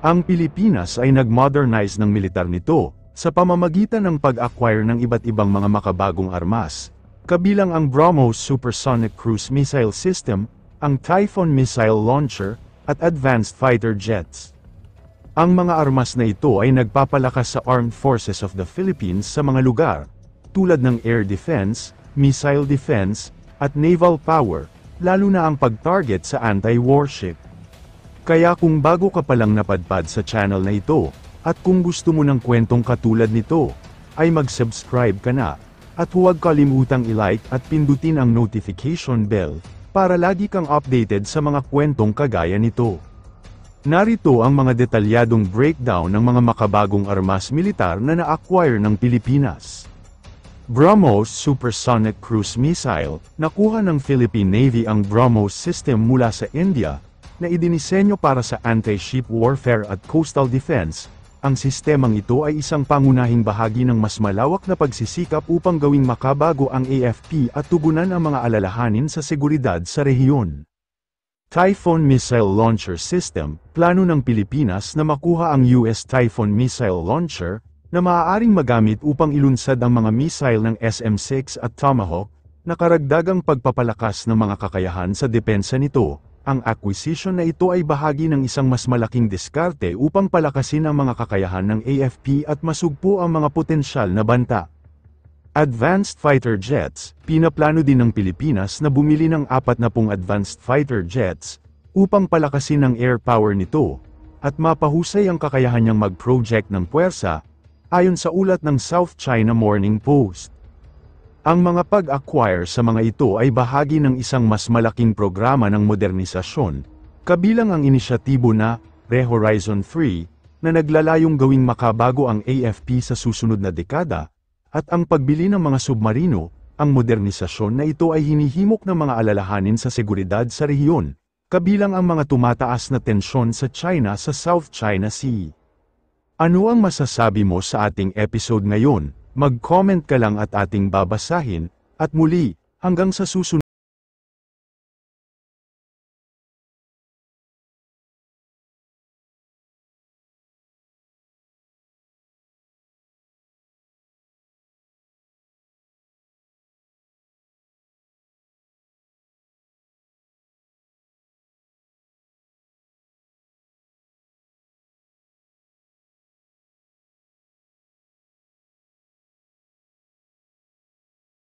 Ang Pilipinas ay nag-modernize ng militar nito sa pamamagitan ng pag-acquire ng iba't ibang mga makabagong armas, kabilang ang BrahMos Supersonic Cruise Missile System, ang Typhoon Missile Launcher, at advanced fighter jets. Ang mga armas na ito ay nagpapalakas sa Armed Forces of the Philippines sa mga lugar, tulad ng air defense, missile defense, at naval power, lalo na ang pag-target sa anti-warship. Kaya kung bago ka palang napadpad sa channel na ito, at kung gusto mo ng kwentong katulad nito, ay mag-subscribe ka na, at huwag kalimutang i-like at pindutin ang notification bell, para lagi kang updated sa mga kwentong kagaya nito. Narito ang mga detalyadong breakdown ng mga makabagong armas militar na na-acquire ng Pilipinas. BrahMos Supersonic Cruise Missile. Nakuha ng Philippine Navy ang BrahMos system mula sa India, na idinisenyo para sa anti-ship warfare at coastal defense. Ang sistemang ito ay isang pangunahing bahagi ng mas malawak na pagsisikap upang gawing makabago ang AFP at tugunan ang mga alalahanin sa seguridad sa rehiyon. Typhoon Missile Launcher System. Plano ng Pilipinas na makuha ang US Typhoon Missile Launcher, na maaaring magamit upang ilunsad ang mga missile ng SM-6 at Tomahawk, na karagdagang pagpapalakas ng mga kakayahan sa depensa nito. Ang acquisition na ito ay bahagi ng isang mas malaking diskarte upang palakasin ang mga kakayahan ng AFP at masugpo ang mga potensyal na banta. Advanced Fighter Jets. Pinaplano din ng Pilipinas na bumili ng 40 advanced fighter jets upang palakasin ang air power nito at mapahusay ang kakayahan niyang mag-project ng puwersa, ayon sa ulat ng South China Morning Post. Ang mga pag-acquire sa mga ito ay bahagi ng isang mas malaking programa ng modernisasyon, kabilang ang inisyatibo na ReHorizon 3, na naglalayong gawing makabago ang AFP sa susunod na dekada, at ang pagbili ng mga submarino. Ang modernisasyon na ito ay hinihimok ng mga alalahanin sa seguridad sa rehiyon, kabilang ang mga tumataas na tensyon sa China sa South China Sea. Ano ang masasabi mo sa ating episode ngayon? Mag-comment ka lang at ating babasahin, at muli, hanggang sa susunod.